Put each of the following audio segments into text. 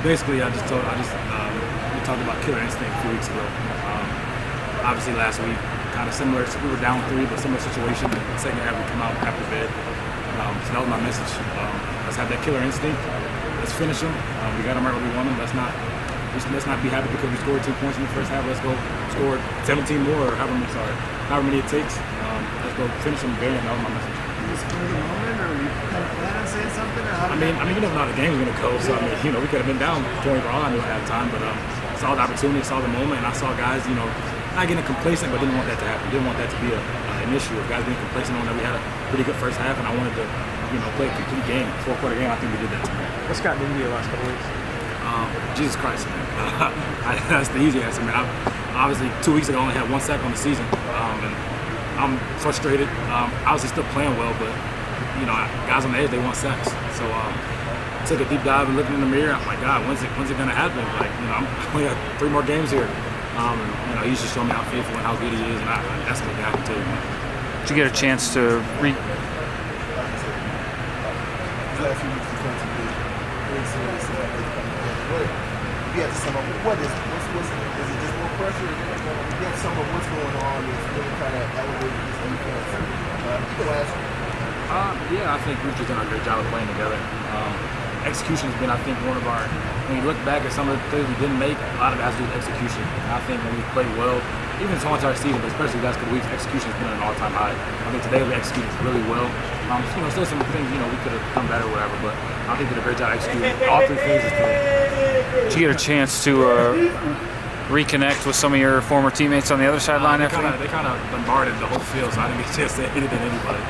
Basically, we talked about killer instinct a few weeks ago. Obviously, last week, kind of similar. We were down 3, but similar situation. The second half, we come out after bed. So that was my message. Let's have that killer instinct. Let's finish them. We got them right where we want them. Let's not be happy because we scored 2 points in the first half. Let's go score 17 more, or however many it takes. Let's go finish them there. That was my message. Is this for the moment, or you kind of plan on saying something? Or how I mean, you never know how the game's going to go. So, we could have been down 20 for all I knew at halftime, but saw the opportunity, saw the moment, and I saw guys, not getting complacent, but didn't want that to happen. Didn't want that to be an issue of guys being complacent on that. We had a pretty good first half, and I wanted to, play a complete game, 4-quarter game. I think we did that tonight. What's gotten into you the last couple weeks? Jesus Christ, man. That's the easy answer, man. Obviously, 2 weeks ago, I only had 1 sack on the season, and I'm frustrated. Obviously, still playing well, but guys on the edge, they want sacks. So took a deep dive and looking in the mirror. I'm like, God, when's it gonna happen? Like, I'm only got 3 more games here. And he's just showing me how faithful and how good he is, and that's what I can tell you, man. Did you get a chance to last few weeks defensively, very serious. You have to sum up what is it just more pressure? You have to sum up what's going on. It's really kind of elevated this defense. You can ask. Yeah, I think we've just done a great job of playing together. Execution has been, I think, one of our. When you look back at some of the plays we didn't make, a lot of it has to do with execution. And I think when we played well, even this whole entire season, but especially the last couple weeks, execution has been at an all-time high. I think today we executed really well. Still some things we could have done better, or whatever. But I think we did a great job executing all 3 phases today. Did you get a chance to reconnect with some of your former teammates on the other sideline after that? They kind of bombarded the whole field, so I didn't get a chance to say anything to anybody.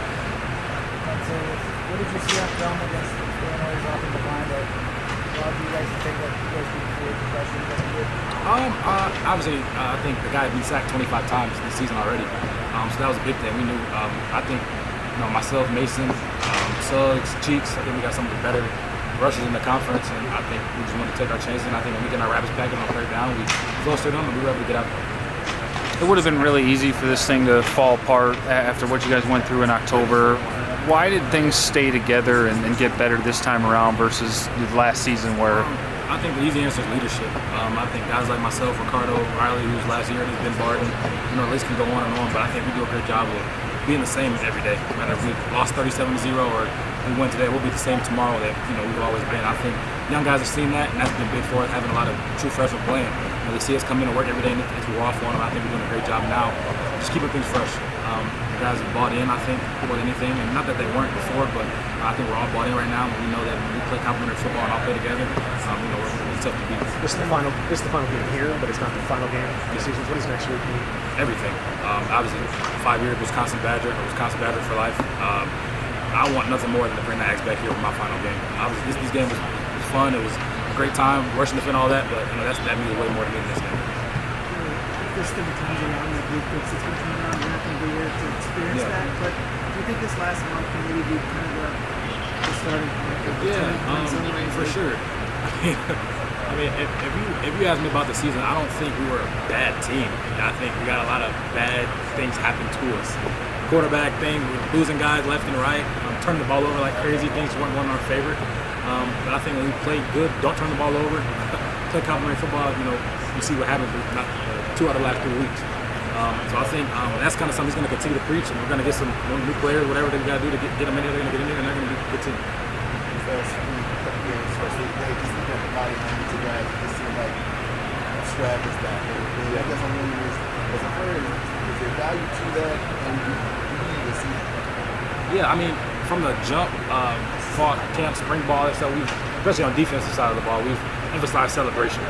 So, what did you see on film against the Illinois offensive line that allowed you guys to think that you guys could create the pressure you guys did? Obviously, I think the guy had been sacked 25 times this season already. So that was a big thing. We knew. I think, myself, Mason, Suggs, Cheeks. I think we got some of the better rushers in the conference, and I think we just wanted to take our chances. And I think when we get our rabbits packet on 3rd down, we flustered them and we were able to get out there. It would have been really easy for this thing to fall apart after what you guys went through in October. Why did things stay together and get better this time around versus the last season where? I think the easy answer is leadership. I think guys like myself, Ricardo, Riley, who's last year, and he's been Barton, the list can go on and on, but I think we do a great job of being the same every day. No matter if we lost 37-0 or we win today, we'll be the same tomorrow that we've always been. I think young guys have seen that, and that's been big for us, having a lot of true freshmen playing. They see us come in and work every day, and if we're off on them, I think we're doing a great job now, just keeping things fresh. The guys have bought in, I think, more than anything, and not that they weren't before, but I think we're all bought in right now. We know that when we play complementary football and all play together, it's tough to beat. This is the final game here, but it's not the final game of the season. What does next year mean? Everything. Obviously, 5-year Wisconsin Badger for life. I want nothing more than to bring the Axe back here for my final game. Obviously, this game was fun. It was a great time, rushing the fin, all that, but that means way more to me than this game. There's still times around that group that's going to come around. You're not going to be here to experience that. But do you think this last month can maybe be kind of the starting point? For sure. I mean, if you ask me about the season, I don't think we were a bad team. I think we got a lot of bad things happen to us. Quarterback thing, we're losing guys left and right, turning the ball over like crazy. Things weren't in our favor. But I think when we play good, don't turn the ball over, play complementary football, you see what happens with 2 out of the last 3 weeks. So I think that's kind of something he's going to continue to preach, and we're going to get some new players, whatever they got to do to get them in there. They're going to get in there, and they're going to be a good team. Especially they just look at the body language of guys. It just seems like swag is back. I guess I'm wondering as a player, is there value to that, and do you even see it? Yeah, I mean, from the jump, fall camp, spring ball, and stuff, especially on the defensive side of the ball, we've emphasized celebration.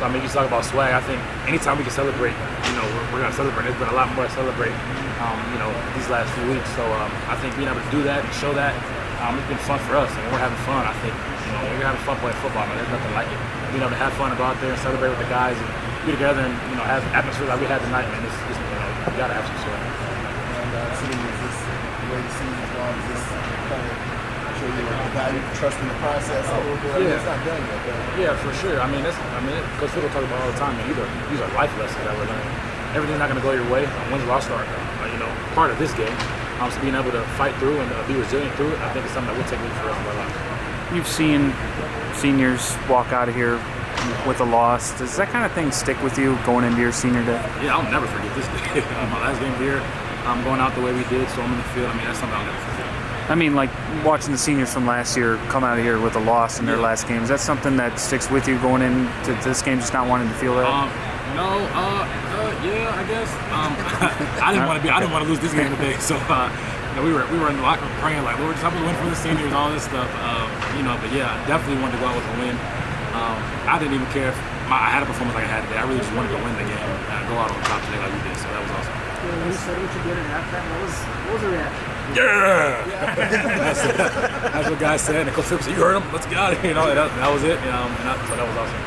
So I mean, you talk about swag. I think anytime we can celebrate, we're going to celebrate. There's been a lot more to celebrate, these last few weeks. So I think being able to do that and show that, it's been fun for us, and we're having fun. I think when you're having fun playing football, man, there's nothing like it. Being able to have fun and go out there and celebrate with the guys and be together and have atmosphere like we had tonight, man. It's just you gotta have some swag. And seeing is this the way the season's gone? Is this kind of show you the value, trust in the process a little bit? I mean, it's not done yet, but yeah, for sure. I mean, Coach Fiddle talk about all the time, man. These are life lessons that we're learning. Everything's not going to go your way. Wins, loss, start. Part of this game. So being able to fight through and be resilient through it, I think it's something that we'll take with for the rest of our lives. you've seen seniors walk out of here with a loss. Does that kind of thing stick with you going into your senior day? Yeah, I'll never forget this day. My last game here, going out the way we did, storming the field. I mean, that's something I'll never forget. I mean, like watching the seniors from last year come out of here with a loss in their last game. Is that something that sticks with you going into this game, just not wanting to feel that? No, yeah, I guess. I didn't want to lose this game today. So, we were in the locker room praying like, Lord, just help us win for the seniors, all this stuff. But yeah, I definitely wanted to go out with a win. I didn't even care if I had a performance like I had today. I really just wanted to win the game and go out on top today like we did. So that was awesome. When you said what you did at halftime, what was the reaction? Yeah, that's what guys said. And Coach Phillips said, "You heard him. Let's get out of here." And that was it. So that was awesome.